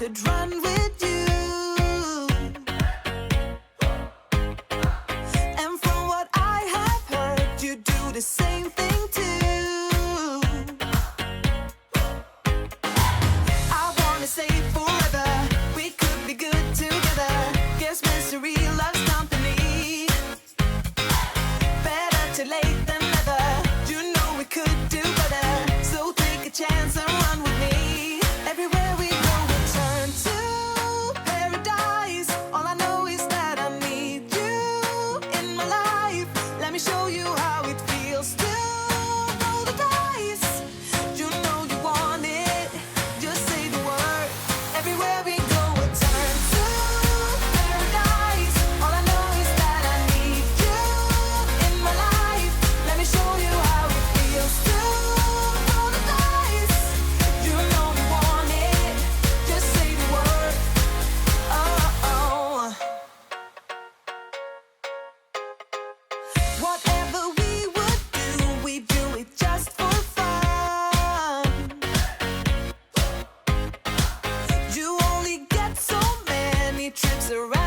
could run with you. And from what I have heard, you do the same thing too. I wanna say forever, we could be good together. Guess misery loves company. Better too late than never. You know we could do better. So take a chance and run with me. Everywhere we go, we turn to paradise. All I know is that I need you in my life. Let me show you how it feels to roll the dice. You know you want it, just say the word. Everywhere we go, we turn to paradise. All I know is that I need you in my life. Let me show you how it feels to roll the dice. You know you want it, just say the word. Oh, oh. Whatever we would do, we do it just for fun. You only get so many trips around